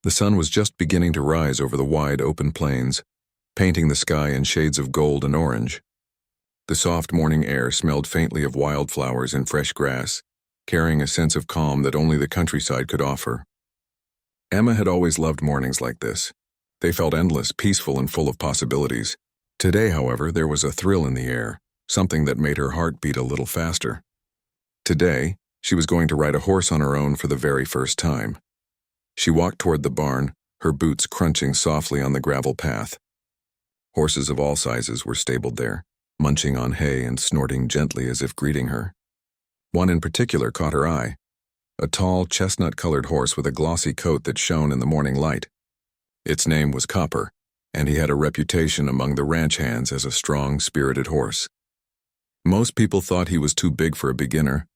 The sun was just beginning to rise over the wide open plains, painting the sky in shades of gold and orange. The soft morning air smelled faintly of wildflowers and fresh grass, carrying a sense of calm that only the countryside could offer. Emma had always loved mornings like this. They felt endless, peaceful, and full of possibilities. Today, however, there was a thrill in the air, something that made her heart beat a little faster. Today, she was going to ride a horse on her own for the very first time. She walked toward the barn, her boots crunching softly on the gravel path. Horses of all sizes were stabled there, munching on hay and snorting gently as if greeting her. One in particular caught her eye, a tall, chestnut-colored horse with a glossy coat that shone in the morning light. Its name was Copper, and he had a reputation among the ranch hands as a strong, spirited horse. Most people thought he was too big for a beginner,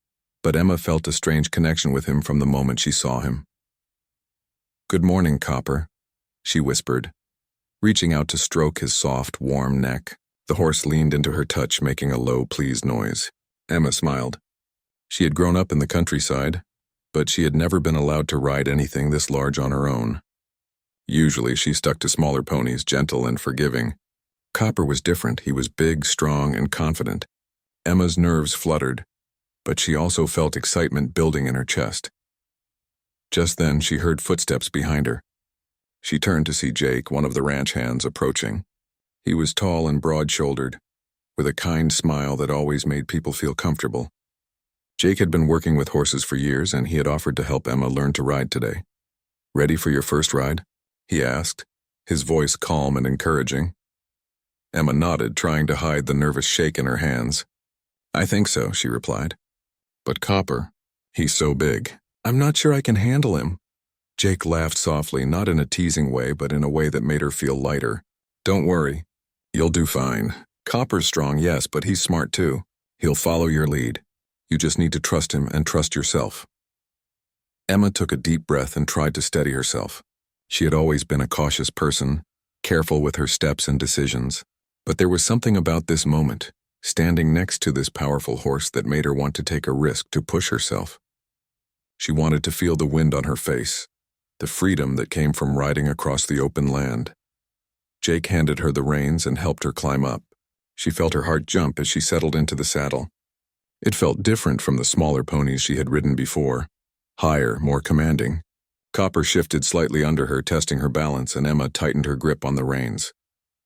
but Emma felt a strange connection with him from the moment she saw him. "Good morning, Copper," she whispered, reaching out to stroke his soft, warm neck. The horse leaned into her touch, making a low, pleased noise. Emma smiled. She had grown up in the countryside, but she had never been allowed to ride anything this large on her own. Usually she stuck to smaller ponies, gentle and forgiving. Copper was different. He was big, strong, and confident. Emma's nerves fluttered, but she also felt excitement building in her chest. Just then she heard footsteps behind her. She turned to see Jake, one of the ranch hands, approaching. He was tall and broad-shouldered, with a kind smile that always made people feel comfortable. Jake had been working with horses for years, and he had offered to help Emma learn to ride today. "Ready for your first ride?" he asked, his voice calm and encouraging. Emma nodded, trying to hide the nervous shake in her hands. "I think so," she replied. "But Copper, he's so big. I'm not sure I can handle him." Jake laughed softly, not in a teasing way, but in a way that made her feel lighter. "Don't worry. You'll do fine. Copper's strong, yes, but he's smart too. He'll follow your lead. You just need to trust him and trust yourself." Emma took a deep breath and tried to steady herself. She had always been a cautious person, careful with her steps and decisions. But there was something about this moment, standing next to this powerful horse, that made her want to take a risk, to push herself. She wanted to feel the wind on her face, the freedom that came from riding across the open land. Jake handed her the reins and helped her climb up. She felt her heart jump as she settled into the saddle. It felt different from the smaller ponies she had ridden before, higher, more commanding. Copper shifted slightly under her, testing her balance, and Emma tightened her grip on the reins.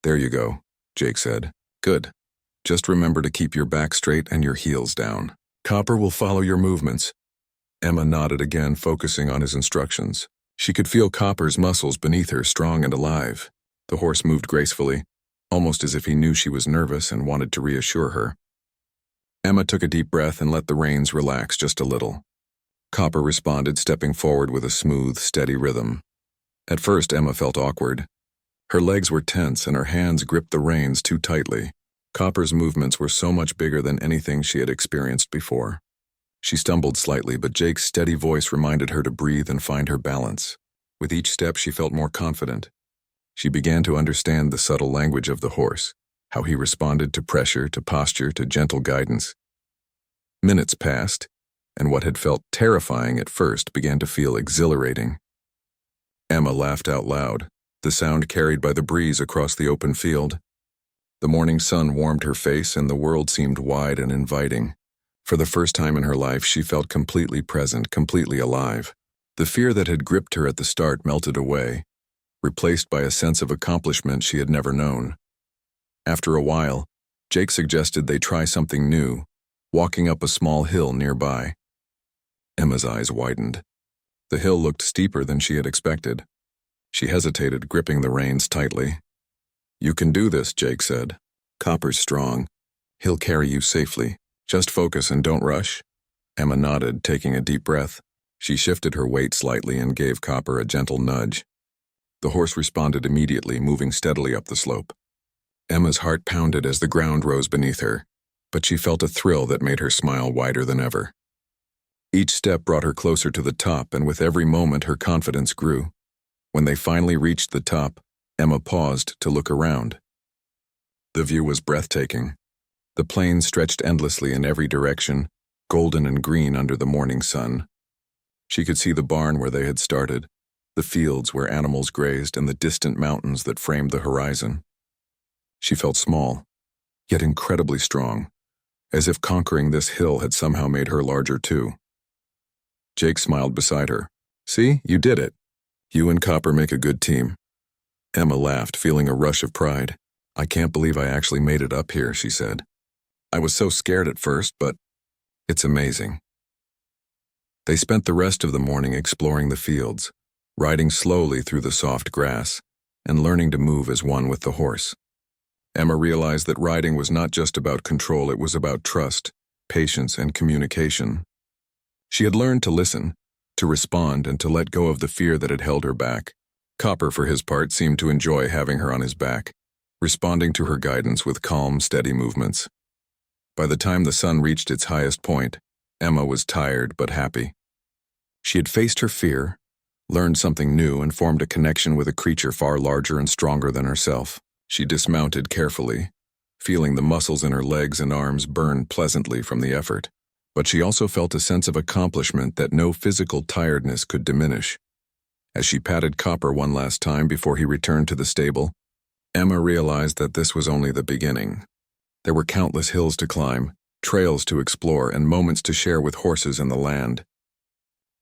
"There you go," Jake said. "Good. Just remember to keep your back straight and your heels down. Copper will follow your movements." Emma nodded again, focusing on his instructions. She could feel Copper's muscles beneath her, strong and alive. The horse moved gracefully, almost as if he knew she was nervous and wanted to reassure her. Emma took a deep breath and let the reins relax just a little. Copper responded, stepping forward with a smooth, steady rhythm. At first, Emma felt awkward. Her legs were tense and her hands gripped the reins too tightly. Copper's movements were so much bigger than anything she had experienced before. She stumbled slightly, but Jake's steady voice reminded her to breathe and find her balance. With each step, she felt more confident. She began to understand the subtle language of the horse, how he responded to pressure, to posture, to gentle guidance. Minutes passed, and what had felt terrifying at first began to feel exhilarating. Emma laughed out loud, the sound carried by the breeze across the open field. The morning sun warmed her face, and the world seemed wide and inviting. For the first time in her life, she felt completely present, completely alive. The fear that had gripped her at the start melted away, replaced by a sense of accomplishment she had never known. After a while, Jake suggested they try something new, walking up a small hill nearby. Emma's eyes widened. The hill looked steeper than she had expected. She hesitated, gripping the reins tightly. "You can do this," Jake said. "Copper's strong. He'll carry you safely. Just focus and don't rush." Emma nodded, taking a deep breath. She shifted her weight slightly and gave Copper a gentle nudge. The horse responded immediately, moving steadily up the slope. Emma's heart pounded as the ground rose beneath her, but she felt a thrill that made her smile wider than ever. Each step brought her closer to the top, and with every moment her confidence grew. When they finally reached the top, Emma paused to look around. The view was breathtaking. The plains stretched endlessly in every direction, golden and green under the morning sun. She could see the barn where they had started, the fields where animals grazed and the distant mountains that framed the horizon. She felt small, yet incredibly strong, as if conquering this hill had somehow made her larger too. Jake smiled beside her. "See, you did it. You and Copper make a good team." Emma laughed, feeling a rush of pride. "I can't believe I actually made it up here," she said. "I was so scared at first, but it's amazing." They spent the rest of the morning exploring the fields, riding slowly through the soft grass, and learning to move as one with the horse. Emma realized that riding was not just about control, it was about trust, patience, and communication. She had learned to listen, to respond, and to let go of the fear that had held her back. Copper, for his part, seemed to enjoy having her on his back, responding to her guidance with calm, steady movements. By the time the sun reached its highest point, Emma was tired but happy. She had faced her fear, learned something new, and formed a connection with a creature far larger and stronger than herself. She dismounted carefully, feeling the muscles in her legs and arms burn pleasantly from the effort. But she also felt a sense of accomplishment that no physical tiredness could diminish. As she patted Copper one last time before he returned to the stable, Emma realized that this was only the beginning. There were countless hills to climb, trails to explore, and moments to share with horses and the land.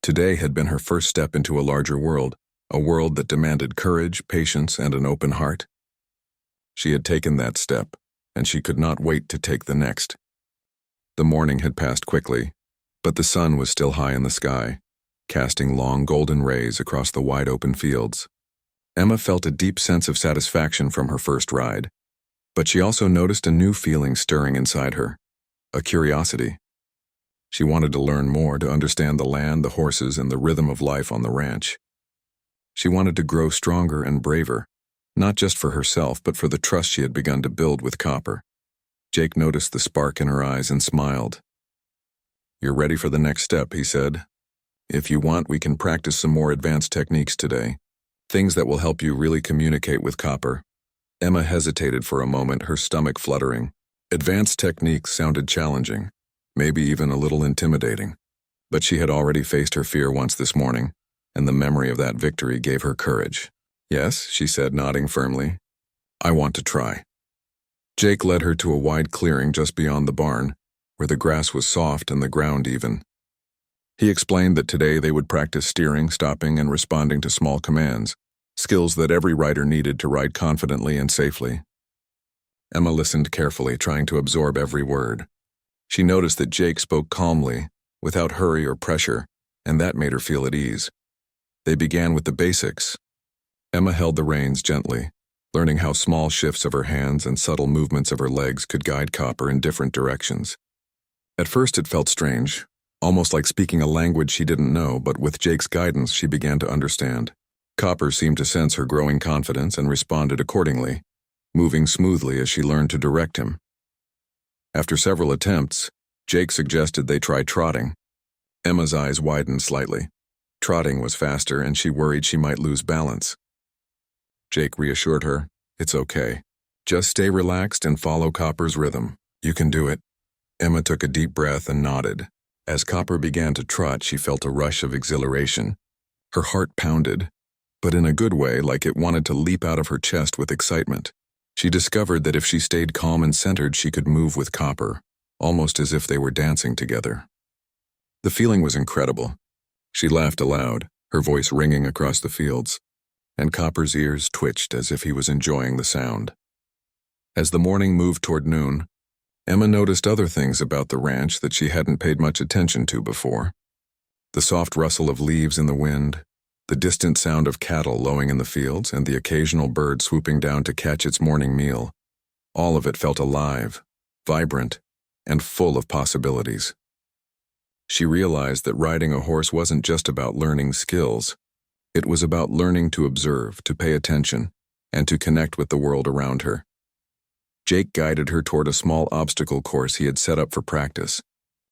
Today had been her first step into a larger world, a world that demanded courage, patience, and an open heart. She had taken that step, and she could not wait to take the next. The morning had passed quickly, but the sun was still high in the sky, casting long golden rays across the wide open fields. Emma felt a deep sense of satisfaction from her first ride, but she also noticed a new feeling stirring inside her, a curiosity. She wanted to learn more, to understand the land, the horses, and the rhythm of life on the ranch. She wanted to grow stronger and braver, not just for herself, but for the trust she had begun to build with Copper. Jake noticed the spark in her eyes and smiled. "You're ready for the next step," he said. "If you want, we can practice some more advanced techniques today, things that will help you really communicate with Copper." Emma hesitated for a moment, her stomach fluttering. Advanced techniques sounded challenging, maybe even a little intimidating, but she had already faced her fear once this morning, and the memory of that victory gave her courage. "Yes," she said, nodding firmly. "I want to try." Jake led her to a wide clearing just beyond the barn, where the grass was soft and the ground even. He explained that today they would practice steering, stopping, and responding to small commands, skills that every rider needed to ride confidently and safely. Emma listened carefully, trying to absorb every word. She noticed that Jake spoke calmly, without hurry or pressure, and that made her feel at ease. They began with the basics. Emma held the reins gently, learning how small shifts of her hands and subtle movements of her legs could guide Copper in different directions. At first it felt strange, almost like speaking a language she didn't know, but with Jake's guidance she began to understand. Copper seemed to sense her growing confidence and responded accordingly, moving smoothly as she learned to direct him. After several attempts, Jake suggested they try trotting. Emma's eyes widened slightly. Trotting was faster, and she worried she might lose balance. Jake reassured her, "It's okay. Just stay relaxed and follow Copper's rhythm. You can do it." Emma took a deep breath and nodded. As Copper began to trot, she felt a rush of exhilaration. Her heart pounded, but in a good way, like it wanted to leap out of her chest with excitement. She discovered that if she stayed calm and centered, she could move with Copper, almost as if they were dancing together. The feeling was incredible. She laughed aloud, her voice ringing across the fields, and Copper's ears twitched as if he was enjoying the sound. As the morning moved toward noon, Emma noticed other things about the ranch that she hadn't paid much attention to before. The soft rustle of leaves in the wind, the distant sound of cattle lowing in the fields, and the occasional bird swooping down to catch its morning meal. All of it felt alive, vibrant, and full of possibilities. She realized that riding a horse wasn't just about learning skills. It was about learning to observe, to pay attention, and to connect with the world around her. Jake guided her toward a small obstacle course he had set up for practice.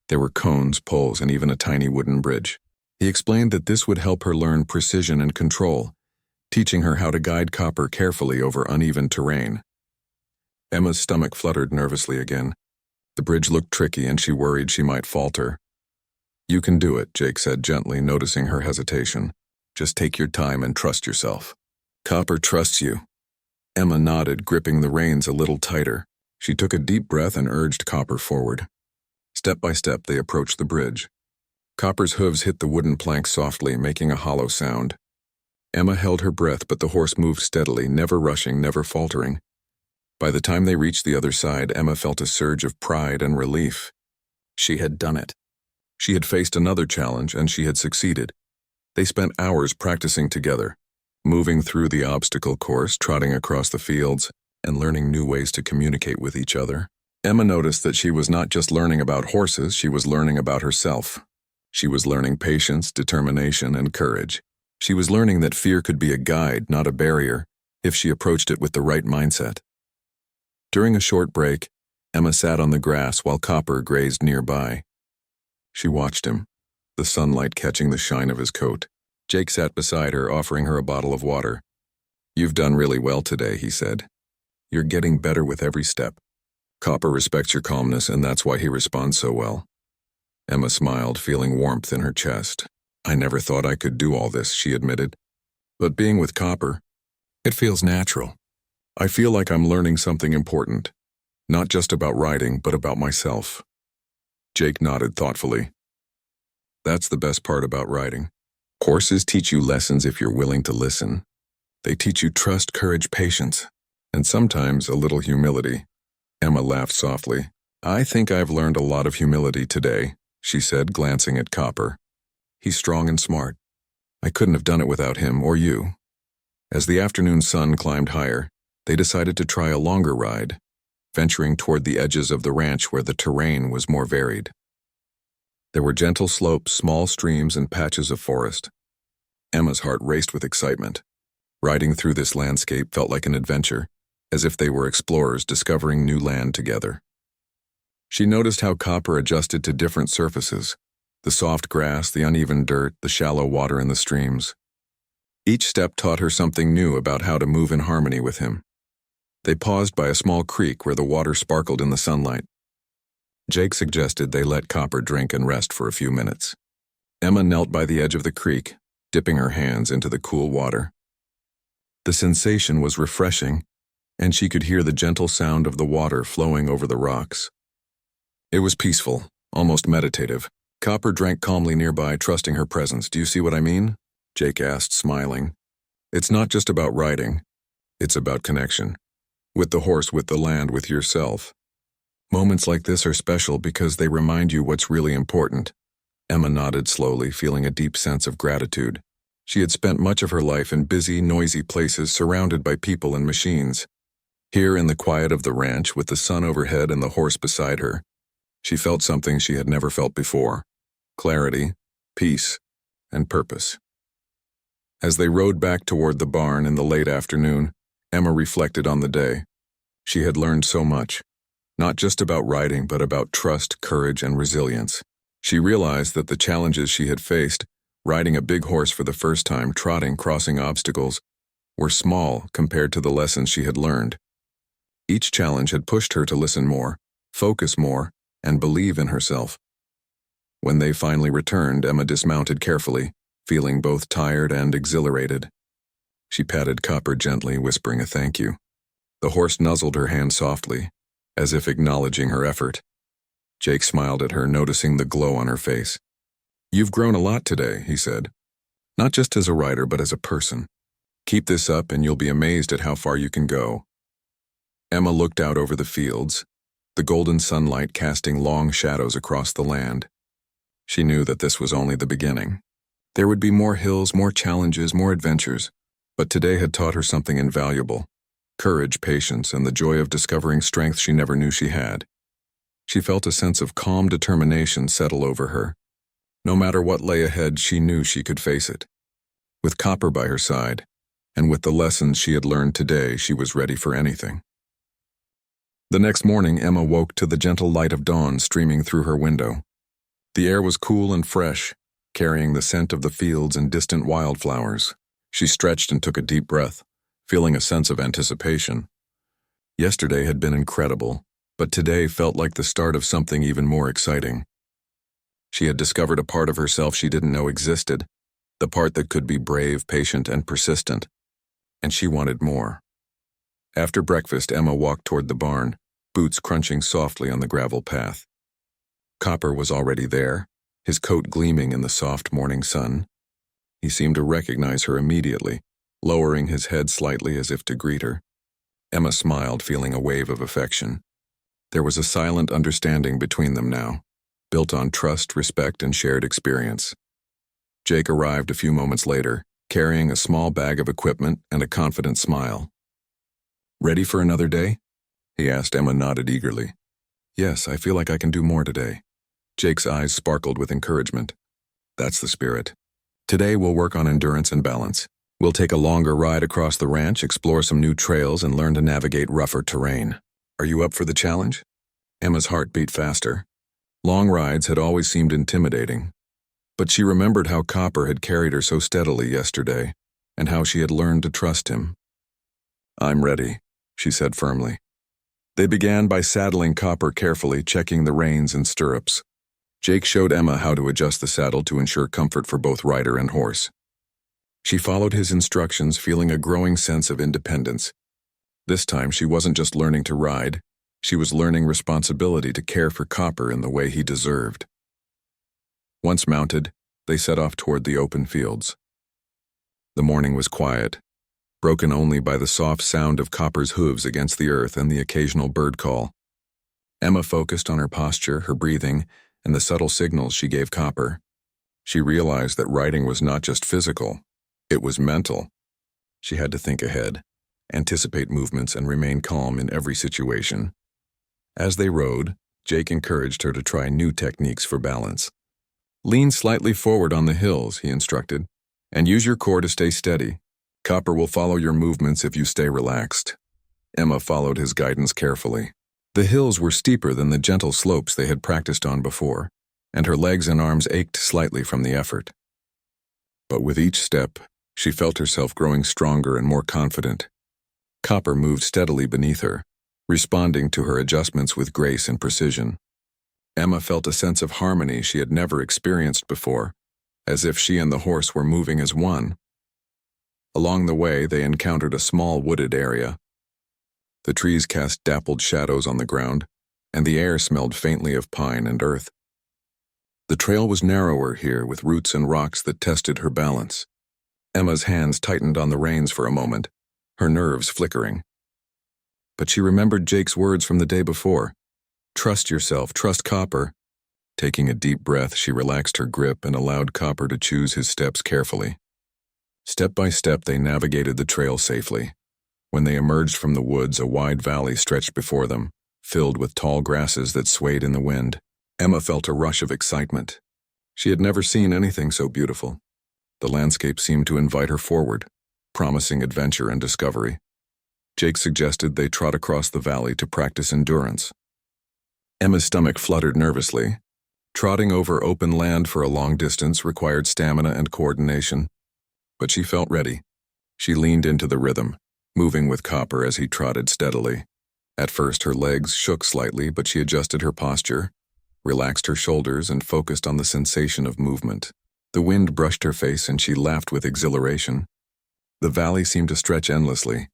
There were cones, poles, and even a tiny wooden bridge. He explained that this would help her learn precision and control, teaching her how to guide Copper carefully over uneven terrain. Emma's stomach fluttered nervously again. The bridge looked tricky, and she worried she might falter. "You can do it," Jake said gently, noticing her hesitation. Just take your time and trust yourself. Copper trusts you. Emma nodded, gripping the reins a little tighter. She took a deep breath and urged Copper forward. Step by step, they approached the bridge. Copper's hooves hit the wooden plank softly, making a hollow sound. Emma held her breath, but the horse moved steadily, never rushing, never faltering. By the time they reached the other side, Emma felt a surge of pride and relief. She had done it. She had faced another challenge, and she had succeeded. They spent hours practicing together, moving through the obstacle course, trotting across the fields, and learning new ways to communicate with each other. Emma noticed that she was not just learning about horses, she was learning about herself. She was learning patience, determination, and courage. She was learning that fear could be a guide, not a barrier, if she approached it with the right mindset. During a short break, Emma sat on the grass while Copper grazed nearby. She watched him, the sunlight catching the shine of his coat. Jake sat beside her, offering her a bottle of water. "You've done really well today," he said. "You're getting better with every step." Copper respects your calmness, and that's why he responds so well. Emma smiled, feeling warmth in her chest. "I never thought I could do all this," she admitted. "But being with Copper, it feels natural. I feel like I'm learning something important, not just about riding, but about myself." Jake nodded thoughtfully. "That's the best part about riding. Horses teach you lessons if you're willing to listen. They teach you trust, courage, patience, and sometimes a little humility." Emma laughed softly. "I think I've learned a lot of humility today," she said, glancing at Copper. "He's strong and smart. I couldn't have done it without him or you." As the afternoon sun climbed higher, they decided to try a longer ride, venturing toward the edges of the ranch where the terrain was more varied. There were gentle slopes, small streams, and patches of forest. Emma's heart raced with excitement. Riding through this landscape felt like an adventure, as if they were explorers discovering new land together. She noticed how Copper adjusted to different surfaces: the soft grass, the uneven dirt, the shallow water in the streams. Each step taught her something new about how to move in harmony with him. They paused by a small creek where the water sparkled in the sunlight. Jake suggested they let Copper drink and rest for a few minutes. Emma knelt by the edge of the creek, dipping her hands into the cool water. The sensation was refreshing, and she could hear the gentle sound of the water flowing over the rocks. It was peaceful, almost meditative. Copper drank calmly nearby, trusting her presence. "Do you see what I mean?" Jake asked, smiling. "It's not just about riding. It's about connection. With the horse, with the land, with yourself. Moments like this are special because they remind you what's really important." Emma nodded slowly, feeling a deep sense of gratitude. She had spent much of her life in busy, noisy places surrounded by people and machines. Here in the quiet of the ranch, with the sun overhead and the horse beside her, she felt something she had never felt before: clarity, peace, and purpose. As they rode back toward the barn in the late afternoon, Emma reflected on the day. She had learned so much, not just about riding, but about trust, courage, and resilience. She realized that the challenges she had faced, riding a big horse for the first time, trotting, crossing obstacles, were small compared to the lessons she had learned. Each challenge had pushed her to listen more, focus more, and believe in herself. When they finally returned, Emma dismounted carefully, feeling both tired and exhilarated. She patted Copper gently, whispering a thank you. The horse nuzzled her hand softly, as if acknowledging her effort. Jake smiled at her, noticing the glow on her face. "You've grown a lot today," he said. "Not just as a rider, but as a person. Keep this up and you'll be amazed at how far you can go." Emma looked out over the fields, the golden sunlight casting long shadows across the land. She knew that this was only the beginning. There would be more hills, more challenges, more adventures, but today had taught her something invaluable: courage, patience, and the joy of discovering strength she never knew she had. She felt a sense of calm determination settle over her. No matter what lay ahead, she knew she could face it. With Copper by her side, and with the lessons she had learned today, she was ready for anything. The next morning, Emma woke to the gentle light of dawn streaming through her window. The air was cool and fresh, carrying the scent of the fields and distant wildflowers. She stretched and took a deep breath, feeling a sense of anticipation. Yesterday had been incredible, but today felt like the start of something even more exciting. She had discovered a part of herself she didn't know existed, the part that could be brave, patient, and persistent. And she wanted more. After breakfast, Emma walked toward the barn, boots crunching softly on the gravel path. Copper was already there, his coat gleaming in the soft morning sun. He seemed to recognize her immediately, lowering his head slightly as if to greet her. Emma smiled, feeling a wave of affection. There was a silent understanding between them now, built on trust, respect, and shared experience. Jake arrived a few moments later, carrying a small bag of equipment and a confident smile. "Ready for another day?" he asked. Emma nodded eagerly. "Yes, I feel like I can do more today." Jake's eyes sparkled with encouragement. "That's the spirit. Today we'll work on endurance and balance. We'll take a longer ride across the ranch, explore some new trails, and learn to navigate rougher terrain. Are you up for the challenge?" Emma's heart beat faster. Long rides had always seemed intimidating. But she remembered how Copper had carried her so steadily yesterday, and how she had learned to trust him. "I'm ready," she said firmly. They began by saddling Copper carefully, checking the reins and stirrups. Jake showed Emma how to adjust the saddle to ensure comfort for both rider and horse. She followed his instructions, feeling a growing sense of independence. This time she wasn't just learning to ride, she was learning responsibility to care for Copper in the way he deserved. Once mounted, they set off toward the open fields. The morning was quiet, broken only by the soft sound of Copper's hooves against the earth and the occasional bird call. Emma focused on her posture, her breathing, and the subtle signals she gave Copper. She realized that riding was not just physical, it was mental. She had to think ahead, anticipate movements, and remain calm in every situation. As they rode, Jake encouraged her to try new techniques for balance. "Lean slightly forward on the hills," he instructed, "and use your core to stay steady. Copper will follow your movements if you stay relaxed." Emma followed his guidance carefully. The hills were steeper than the gentle slopes they had practiced on before, and her legs and arms ached slightly from the effort. But with each step, she felt herself growing stronger and more confident. Copper moved steadily beneath her, responding to her adjustments with grace and precision. Emma felt a sense of harmony she had never experienced before, as if she and the horse were moving as one. Along the way, they encountered a small wooded area. The trees cast dappled shadows on the ground, and the air smelled faintly of pine and earth. The trail was narrower here, with roots and rocks that tested her balance. Emma's hands tightened on the reins for a moment, her nerves flickering. But she remembered Jake's words from the day before. "Trust yourself, trust Copper." Taking a deep breath, she relaxed her grip and allowed Copper to choose his steps carefully. Step by step, they navigated the trail safely. When they emerged from the woods, a wide valley stretched before them, filled with tall grasses that swayed in the wind. Emma felt a rush of excitement. She had never seen anything so beautiful. The landscape seemed to invite her forward, promising adventure and discovery. Jake suggested they trot across the valley to practice endurance. Emma's stomach fluttered nervously. Trotting over open land for a long distance required stamina and coordination. But she felt ready. She leaned into the rhythm, moving with Copper as he trotted steadily. At first, her legs shook slightly, but she adjusted her posture, relaxed her shoulders, and focused on the sensation of movement. The wind brushed her face, and she laughed with exhilaration. The valley seemed to stretch endlessly,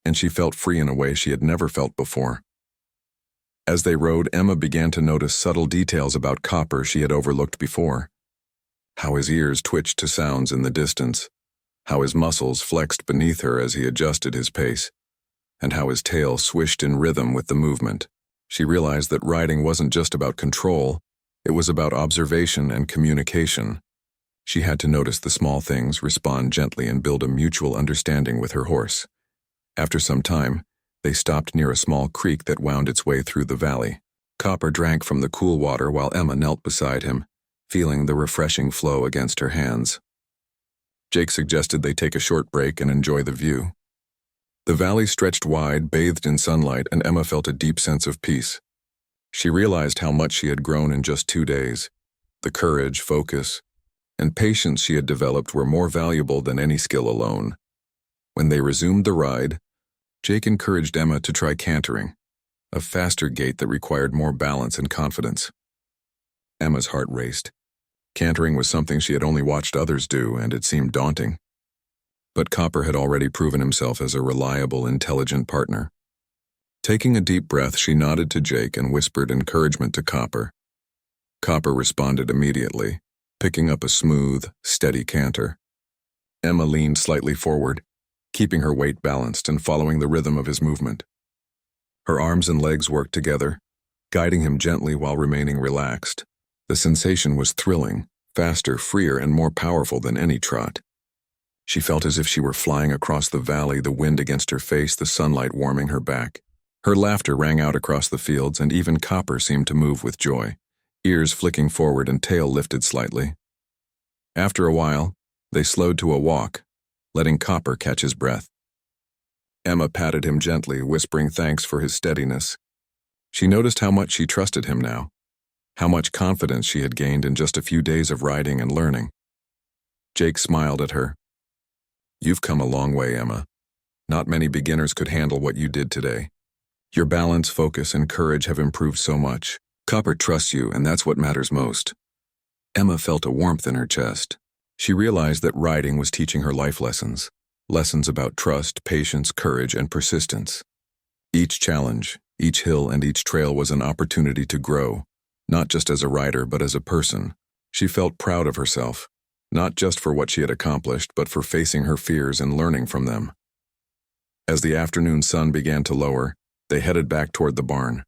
and she felt free in a way she had never felt before. As they rode, Emma began to notice subtle details about Copper she had overlooked before. How his ears twitched to sounds in the distance, how his muscles flexed beneath her as he adjusted his pace, and how his tail swished in rhythm with the movement. She realized that riding wasn't just about control, it was about observation and communication. She had to notice the small things, respond gently, and build a mutual understanding with her horse. After some time, they stopped near a small creek that wound its way through the valley. Copper drank from the cool water while Emma knelt beside him, feeling the refreshing flow against her hands. Jake suggested they take a short break and enjoy the view. The valley stretched wide, bathed in sunlight, and Emma felt a deep sense of peace. She realized how much she had grown in just 2 days. The courage, focus, and patience she had developed were more valuable than any skill alone. When they resumed the ride, Jake encouraged Emma to try cantering, a faster gait that required more balance and confidence. Emma's heart raced. Cantering was something she had only watched others do, and it seemed daunting. But Copper had already proven himself as a reliable, intelligent partner. Taking a deep breath, she nodded to Jake and whispered encouragement to Copper. Copper responded immediately, picking up a smooth, steady canter. Emma leaned slightly forward, keeping her weight balanced and following the rhythm of his movement. Her arms and legs worked together, guiding him gently while remaining relaxed. The sensation was thrilling, faster, freer, and more powerful than any trot. She felt as if she were flying across the valley, the wind against her face, the sunlight warming her back. Her laughter rang out across the fields, and even Copper seemed to move with joy, ears flicking forward and tail lifted slightly. After a while, they slowed to a walk, letting Copper catch his breath. Emma patted him gently, whispering thanks for his steadiness. She noticed how much she trusted him now, how much confidence she had gained in just a few days of riding and learning. Jake smiled at her. "You've come a long way, Emma. Not many beginners could handle what you did today. Your balance, focus, and courage have improved so much. Copper trusts you, and that's what matters most." Emma felt a warmth in her chest. She realized that riding was teaching her life lessons, lessons about trust, patience, courage, and persistence. Each challenge, each hill, and each trail was an opportunity to grow, not just as a rider, but as a person. She felt proud of herself, not just for what she had accomplished, but for facing her fears and learning from them. As the afternoon sun began to lower, they headed back toward the barn.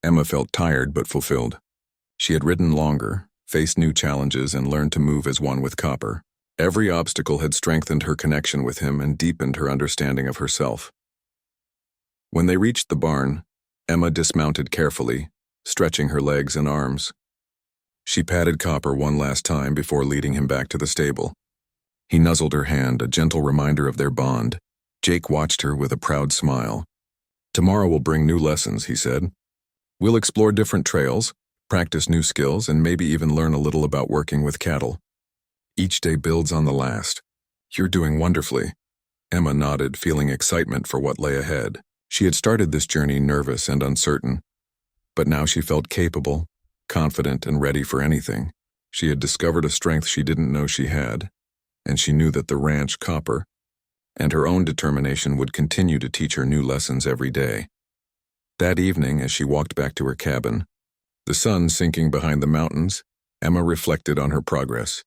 Emma felt tired but fulfilled. She had ridden longer, faced new challenges, and learned to move as one with Copper. Every obstacle had strengthened her connection with him and deepened her understanding of herself. When they reached the barn, Emma dismounted carefully, stretching her legs and arms. She patted Copper one last time before leading him back to the stable. He nuzzled her hand, a gentle reminder of their bond. Jake watched her with a proud smile. "Tomorrow will bring new lessons," he said. "We'll explore different trails, practice new skills, and maybe even learn a little about working with cattle. Each day builds on the last." "You're doing wonderfully." Emma nodded, feeling excitement for what lay ahead. She had started this journey nervous and uncertain, but now she felt capable, confident, and ready for anything. She had discovered a strength she didn't know she had, and she knew that the ranch, Copper, and her own determination would continue to teach her new lessons every day. That evening, as she walked back to her cabin, the sun sinking behind the mountains, Emma reflected on her progress.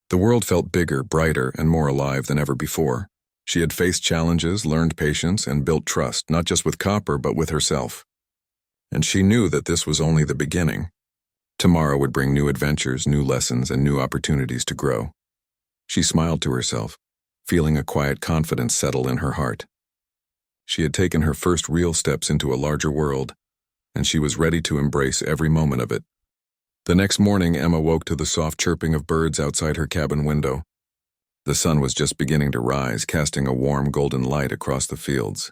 The world felt bigger, brighter, and more alive than ever before. She had faced challenges, learned patience, and built trust, not just with Copper, but with herself. And she knew that this was only the beginning. Tomorrow would bring new adventures, new lessons, and new opportunities to grow. She smiled to herself, feeling a quiet confidence settle in her heart. She had taken her first real steps into a larger world, and she was ready to embrace every moment of it. The next morning, Emma woke to the soft chirping of birds outside her cabin window. The sun was just beginning to rise, casting a warm golden light across the fields.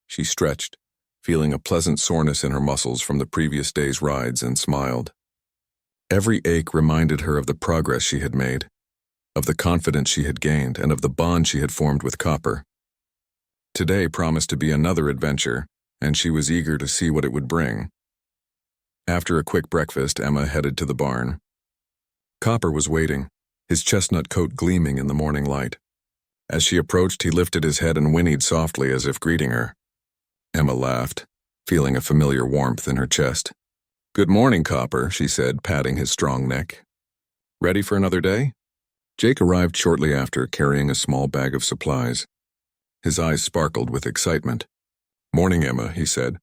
She stretched, feeling a pleasant soreness in her muscles from the previous day's rides, and smiled. Every ache reminded her of the progress she had made, of the confidence she had gained, and of the bond she had formed with Copper. Today promised to be another adventure, and she was eager to see what it would bring. After a quick breakfast, Emma headed to the barn. Copper was waiting, his chestnut coat gleaming in the morning light. As she approached, he lifted his head and whinnied softly as if greeting her. Emma laughed, feeling a familiar warmth in her chest. "Good morning, Copper," she said, patting his strong neck. "Ready for another day?" Jake arrived shortly after, carrying a small bag of supplies. His eyes sparkled with excitement. "Morning, Emma," he said.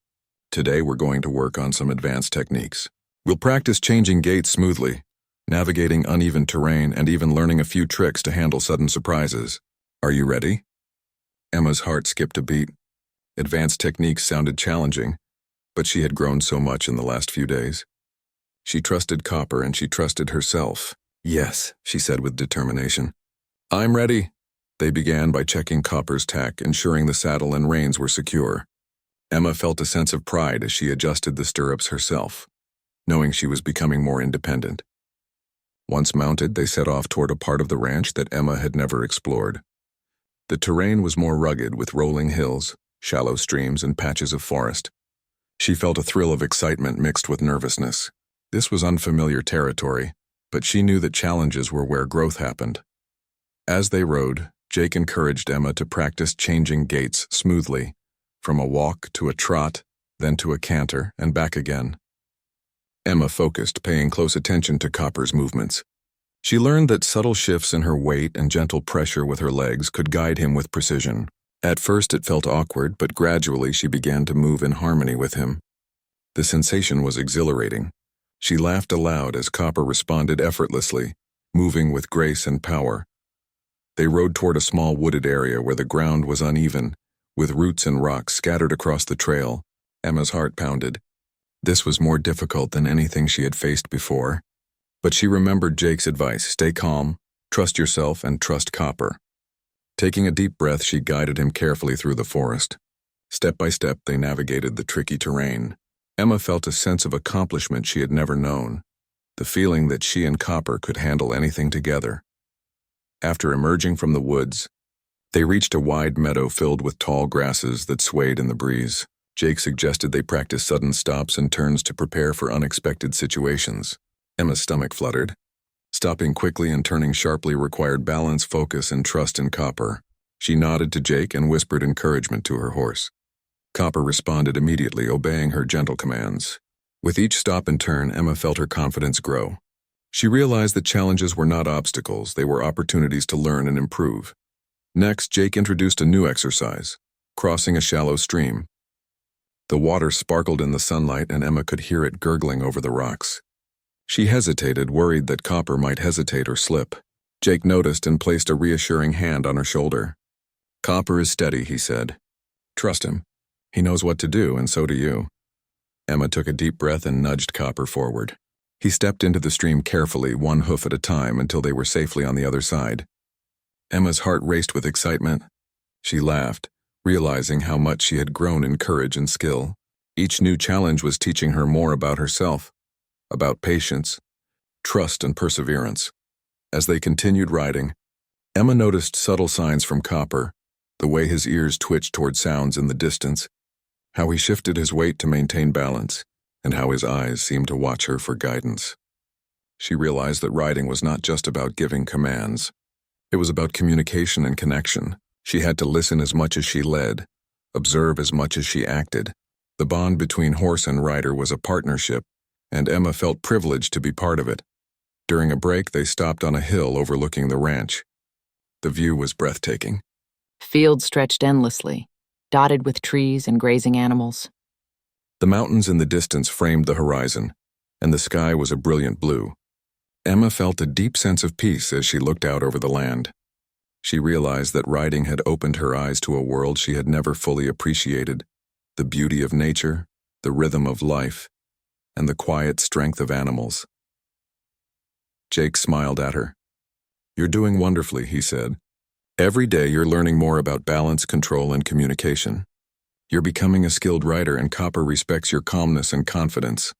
"Today we're going to work on some advanced techniques. We'll practice changing gaits smoothly, navigating uneven terrain, and even learning a few tricks to handle sudden surprises. Are you ready?" Emma's heart skipped a beat. Advanced techniques sounded challenging, but she had grown so much in the last few days. She trusted Copper and she trusted herself. "Yes," she said with determination. "I'm ready." They began by checking Copper's tack, ensuring the saddle and reins were secure. Emma felt a sense of pride as she adjusted the stirrups herself, knowing she was becoming more independent. Once mounted, they set off toward a part of the ranch that Emma had never explored. The terrain was more rugged, with rolling hills, shallow streams, and patches of forest. She felt a thrill of excitement mixed with nervousness. This was unfamiliar territory, but she knew that challenges were where growth happened. As they rode, Jake encouraged Emma to practice changing gaits smoothly, from a walk to a trot, then to a canter, and back again. Emma focused, paying close attention to Copper's movements. She learned that subtle shifts in her weight and gentle pressure with her legs could guide him with precision. At first it felt awkward, but gradually she began to move in harmony with him. The sensation was exhilarating. She laughed aloud as Copper responded effortlessly, moving with grace and power. They rode toward a small wooded area where the ground was uneven, with roots and rocks scattered across the trail. Emma's heart pounded. This was more difficult than anything she had faced before. But she remembered Jake's advice: stay calm, trust yourself, and trust Copper. Taking a deep breath, she guided him carefully through the forest. Step by step, they navigated the tricky terrain. Emma felt a sense of accomplishment she had never known, the feeling that she and Copper could handle anything together. After emerging from the woods, they reached a wide meadow filled with tall grasses that swayed in the breeze. Jake suggested they practice sudden stops and turns to prepare for unexpected situations. Emma's stomach fluttered. Stopping quickly and turning sharply required balance, focus, and trust in Copper. She nodded to Jake and whispered encouragement to her horse. Copper responded immediately, obeying her gentle commands. With each stop and turn, Emma felt her confidence grow. She realized that challenges were not obstacles, they were opportunities to learn and improve. Next, Jake introduced a new exercise: crossing a shallow stream. The water sparkled in the sunlight, and Emma could hear it gurgling over the rocks. She hesitated, worried that Copper might hesitate or slip. Jake noticed and placed a reassuring hand on her shoulder. "Copper is steady," he said. "Trust him. He knows what to do, and so do you." Emma took a deep breath and nudged Copper forward. He stepped into the stream carefully, one hoof at a time, until they were safely on the other side. Emma's heart raced with excitement. She laughed, realizing how much she had grown in courage and skill. Each new challenge was teaching her more about herself, about patience, trust, and perseverance. As they continued riding, Emma noticed subtle signs from Copper, the way his ears twitched toward sounds in the distance, how he shifted his weight to maintain balance, and how his eyes seemed to watch her for guidance. She realized that riding was not just about giving commands. It was about communication and connection. She had to listen as much as she led, observe as much as she acted. The bond between horse and rider was a partnership, and Emma felt privileged to be part of it. During a break, they stopped on a hill overlooking the ranch. The view was breathtaking. Fields stretched endlessly, dotted with trees and grazing animals. The mountains in the distance framed the horizon, and the sky was a brilliant blue. Emma felt a deep sense of peace as she looked out over the land. She realized that riding had opened her eyes to a world she had never fully appreciated: the beauty of nature, the rhythm of life, and the quiet strength of animals. Jake smiled at her. "You're doing wonderfully," he said. "Every day you're learning more about balance, control, and communication. You're becoming a skilled rider, and Copper respects your calmness and confidence."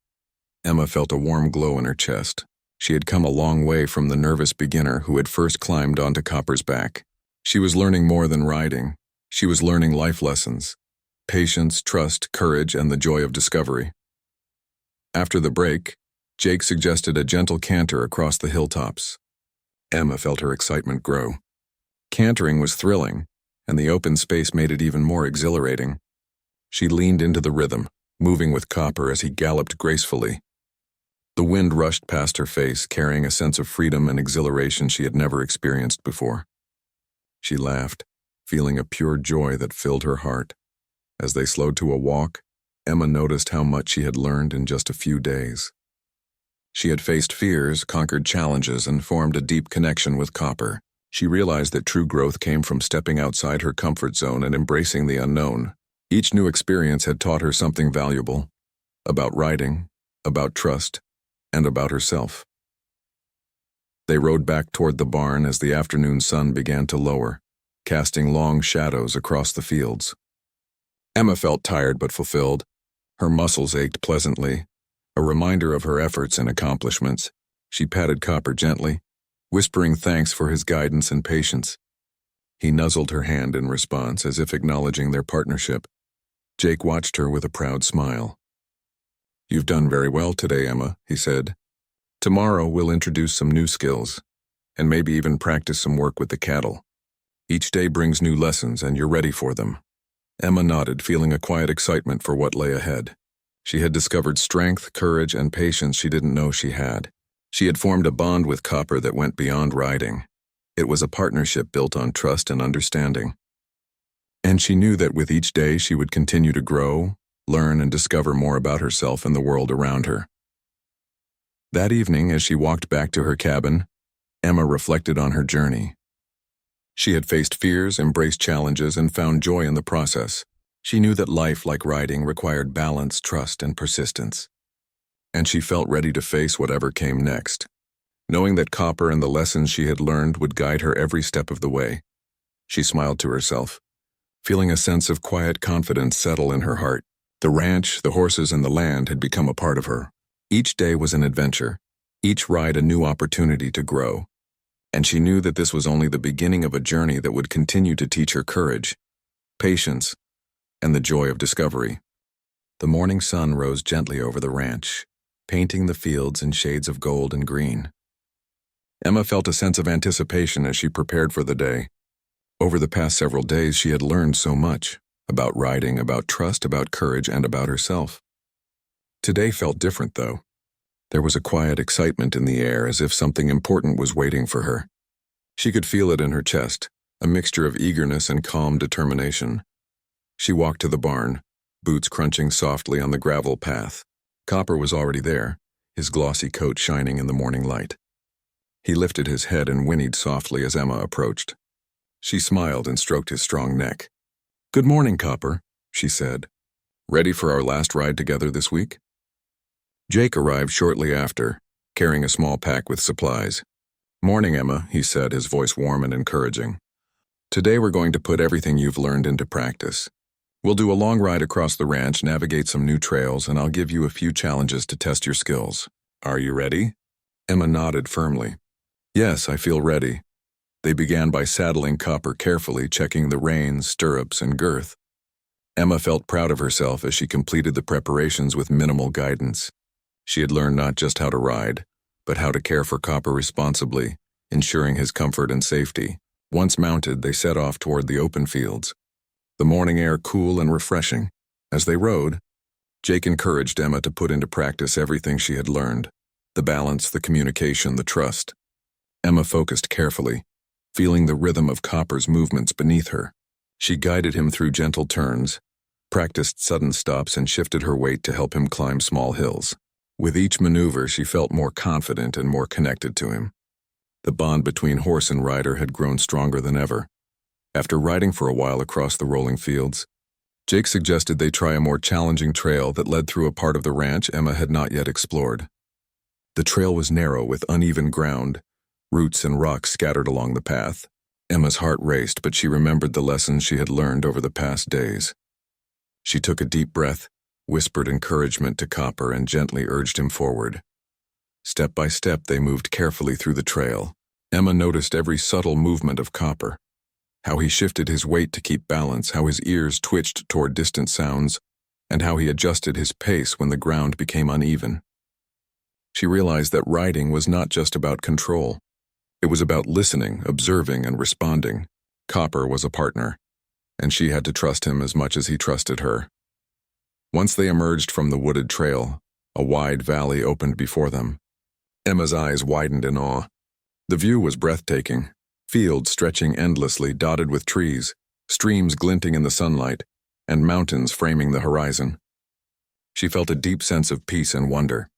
Emma felt a warm glow in her chest. She had come a long way from the nervous beginner who had first climbed onto Copper's back. She was learning more than riding. She was learning life lessons: patience, trust, courage, and the joy of discovery. After the break, Jake suggested a gentle canter across the hilltops. Emma felt her excitement grow. Cantering was thrilling, and the open space made it even more exhilarating. She leaned into the rhythm, moving with Copper as he galloped gracefully. The wind rushed past her face, carrying a sense of freedom and exhilaration she had never experienced before. She laughed, feeling a pure joy that filled her heart. As they slowed to a walk, Emma noticed how much she had learned in just a few days. She had faced fears, conquered challenges, and formed a deep connection with Copper. She realized that true growth came from stepping outside her comfort zone and embracing the unknown. Each new experience had taught her something valuable: about riding, about trust, and about herself. They rode back toward the barn as the afternoon sun began to lower, casting long shadows across the fields. Emma felt tired but fulfilled. Her muscles ached pleasantly, a reminder of her efforts and accomplishments. She patted Copper gently, whispering thanks for his guidance and patience. He nuzzled her hand in response, as if acknowledging their partnership. Jake watched her with a proud smile. "You've done very well today, Emma," he said. Tomorrow we'll introduce some new skills, and maybe even practice some work with the cattle. Each day brings new lessons and you're ready for them." Emma nodded, feeling a quiet excitement for what lay ahead. She had discovered strength, courage, and patience she didn't know she had. She had formed a bond with Copper that went beyond riding. It was a partnership built on trust and understanding. And she knew that with each day she would continue to grow, learn, and discover more about herself and the world around her. That evening, as she walked back to her cabin, Emma reflected on her journey. She had faced fears, embraced challenges, and found joy in the process. She knew that life, like riding, required balance, trust, and persistence. And she felt ready to face whatever came next, knowing that Copper and the lessons she had learned would guide her every step of the way. She smiled to herself, feeling a sense of quiet confidence settle in her heart. The ranch, the horses, and the land had become a part of her. Each day was an adventure, each ride a new opportunity to grow. And she knew that this was only the beginning of a journey that would continue to teach her courage, patience, and the joy of discovery. The morning sun rose gently over the ranch, painting the fields in shades of gold and green. Emma felt a sense of anticipation as she prepared for the day. Over the past several days, she had learned so much about riding, about trust, about courage, and about herself. Today felt different, though. There was a quiet excitement in the air, as if something important was waiting for her. She could feel it in her chest, a mixture of eagerness and calm determination. She walked to the barn, boots crunching softly on the gravel path. Copper was already there, his glossy coat shining in the morning light. He lifted his head and whinnied softly as Emma approached. She smiled and stroked his strong neck. "Good morning, Copper," she said. "Ready for our last ride together this week?" Jake arrived shortly after, carrying a small pack with supplies. "Morning, Emma," he said, his voice warm and encouraging. "Today we're going to put everything you've learned into practice. We'll do a long ride across the ranch, navigate some new trails, and I'll give you a few challenges to test your skills. Are you ready?" Emma nodded firmly. "Yes, I feel ready." They began by saddling Copper carefully, checking the reins, stirrups, and girth. Emma felt proud of herself as she completed the preparations with minimal guidance. She had learned not just how to ride, but how to care for Copper responsibly, ensuring his comfort and safety. Once mounted, they set off toward the open fields, the morning air cool and refreshing. As they rode, Jake encouraged Emma to put into practice everything she had learned: the balance, the communication, the trust. Emma focused carefully, feeling the rhythm of Copper's movements beneath her. She guided him through gentle turns, practiced sudden stops, and shifted her weight to help him climb small hills. With each maneuver, she felt more confident and more connected to him. The bond between horse and rider had grown stronger than ever. After riding for a while across the rolling fields, Jake suggested they try a more challenging trail that led through a part of the ranch Emma had not yet explored. The trail was narrow with uneven ground, roots and rocks scattered along the path. Emma's heart raced, but she remembered the lessons she had learned over the past days. She took a deep breath, whispered encouragement to Copper, and gently urged him forward. Step by step, they moved carefully through the trail. Emma noticed every subtle movement of Copper, how he shifted his weight to keep balance, how his ears twitched toward distant sounds, and how he adjusted his pace when the ground became uneven. She realized that riding was not just about control. It was about listening, observing, and responding. Copper was a partner, and she had to trust him as much as he trusted her. Once they emerged from the wooded trail, a wide valley opened before them. Emma's eyes widened in awe. The view was breathtaking. Fields stretching endlessly, dotted with trees, streams glinting in the sunlight, and mountains framing the horizon. She felt a deep sense of peace and wonder.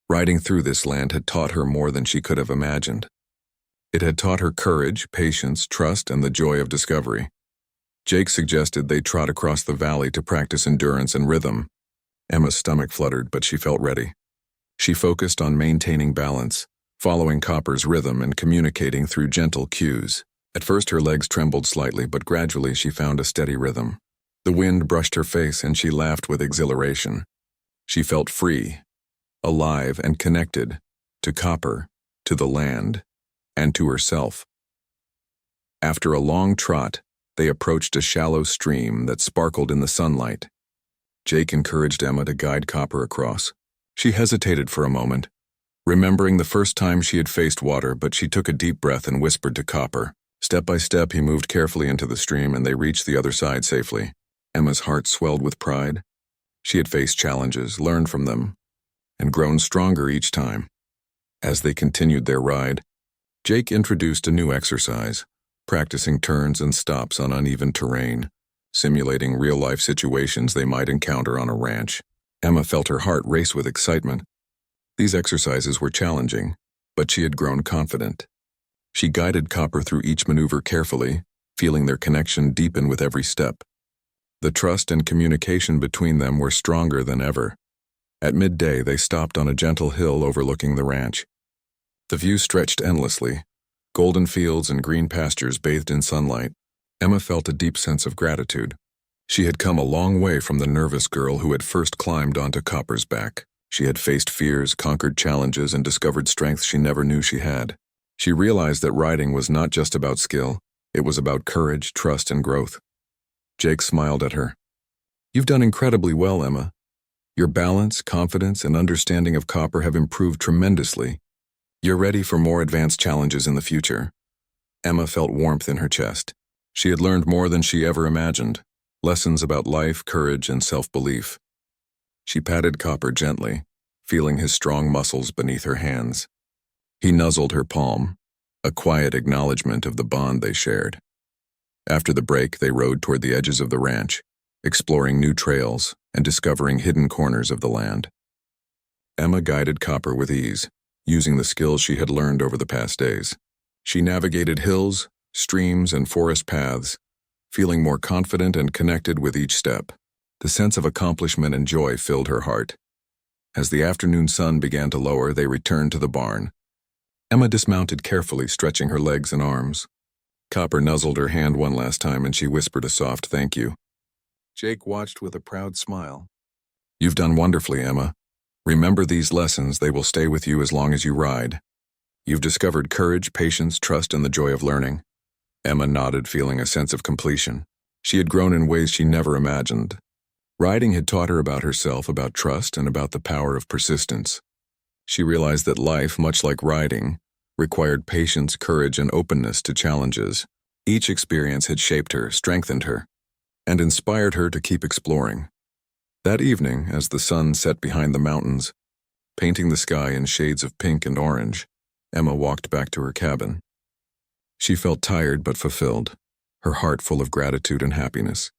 Riding through this land had taught her more than she could have imagined. It had taught her courage, patience, trust, and the joy of discovery. Jake suggested they trot across the valley to practice endurance and rhythm. Emma's stomach fluttered, but she felt ready. She focused on maintaining balance, following Copper's rhythm and communicating through gentle cues. At first her legs trembled slightly, but gradually she found a steady rhythm. The wind brushed her face and she laughed with exhilaration. She felt free, alive, and connected to Copper, to the land, and to herself. After a long trot, they approached a shallow stream that sparkled in the sunlight. Jake encouraged Emma to guide Copper across. She hesitated for a moment, remembering the first time she had faced water, but she took a deep breath and whispered to Copper. Step by step, he moved carefully into the stream and they reached the other side safely. Emma's heart swelled with pride. She had faced challenges, learned from them, and grown stronger each time. As they continued their ride, Jake introduced a new exercise, practicing turns and stops on uneven terrain, simulating real-life situations they might encounter on a ranch. Emma felt her heart race with excitement. These exercises were challenging, but she had grown confident. She guided Copper through each maneuver carefully, feeling their connection deepen with every step. The trust and communication between them were stronger than ever. At midday, they stopped on a gentle hill overlooking the ranch. The view stretched endlessly, golden fields and green pastures bathed in sunlight. Emma felt a deep sense of gratitude. She had come a long way from the nervous girl who had first climbed onto Copper's back. She had faced fears, conquered challenges, and discovered strength she never knew she had. She realized that riding was not just about skill, it was about courage, trust, and growth. Jake smiled at her. "You've done incredibly well, Emma. Your balance, confidence, and understanding of Copper have improved tremendously. You're ready for more advanced challenges in the future." Emma felt warmth in her chest. She had learned more than she ever imagined, lessons about life, courage, and self-belief. She patted Copper gently, feeling his strong muscles beneath her hands. He nuzzled her palm, a quiet acknowledgement of the bond they shared. After the break, they rode toward the edges of the ranch, exploring new trails and discovering hidden corners of the land. Emma guided Copper with ease, using the skills she had learned over the past days. She navigated hills, streams, and forest paths, feeling more confident and connected with each step. The sense of accomplishment and joy filled her heart. As the afternoon sun began to lower, they returned to the barn. Emma dismounted carefully, stretching her legs and arms. Copper nuzzled her hand one last time and she whispered a soft thank you. Jake watched with a proud smile. "You've done wonderfully, Emma. Remember these lessons, they will stay with you as long as you ride. You've discovered courage, patience, trust, and the joy of learning." Emma nodded, feeling a sense of completion. She had grown in ways she never imagined. Riding had taught her about herself, about trust, and about the power of persistence. She realized that life, much like riding, required patience, courage, and openness to challenges. Each experience had shaped her, strengthened her, and inspired her to keep exploring. That evening, as the sun set behind the mountains, painting the sky in shades of pink and orange, Emma walked back to her cabin. She felt tired but fulfilled, her heart full of gratitude and happiness.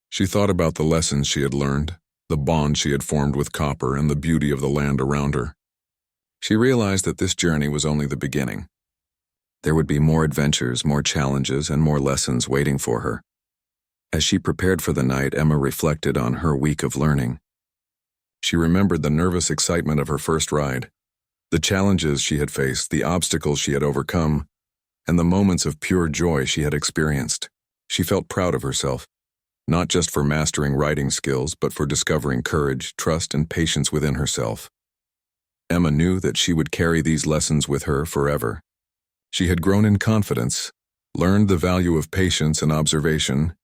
She thought about the lessons she had learned, the bond she had formed with Copper, and the beauty of the land around her. She realized that this journey was only the beginning. There would be more adventures, more challenges, and more lessons waiting for her. As she prepared for the night, Emma reflected on her week of learning. She remembered the nervous excitement of her first ride, the challenges she had faced, the obstacles she had overcome, and the moments of pure joy she had experienced. She felt proud of herself, not just for mastering riding skills, but for discovering courage, trust, and patience within herself. Emma knew that she would carry these lessons with her forever. She had grown in confidence, learned the value of patience and observation,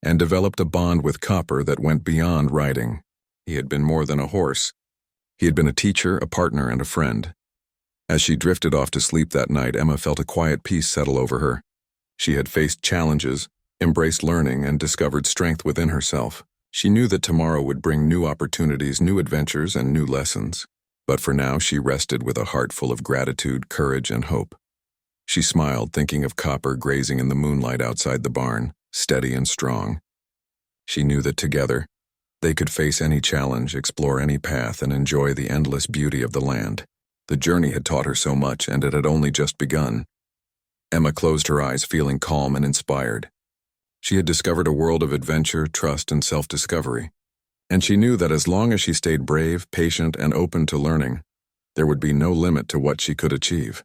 and developed a bond with Copper that went beyond riding. He had been more than a horse. He had been a teacher, a partner, and a friend. As she drifted off to sleep that night, Emma felt a quiet peace settle over her. She had faced challenges, embraced learning, and discovered strength within herself. She knew that tomorrow would bring new opportunities, new adventures, and new lessons. But for now, she rested with a heart full of gratitude, courage, and hope. She smiled, thinking of Copper grazing in the moonlight outside the barn, steady and strong. She knew that together, they could face any challenge, explore any path, and enjoy the endless beauty of the land. The journey had taught her so much, and it had only just begun. Emma closed her eyes, feeling calm and inspired. She had discovered a world of adventure, trust, and self-discovery. And she knew that as long as she stayed brave, patient, and open to learning, there would be no limit to what she could achieve.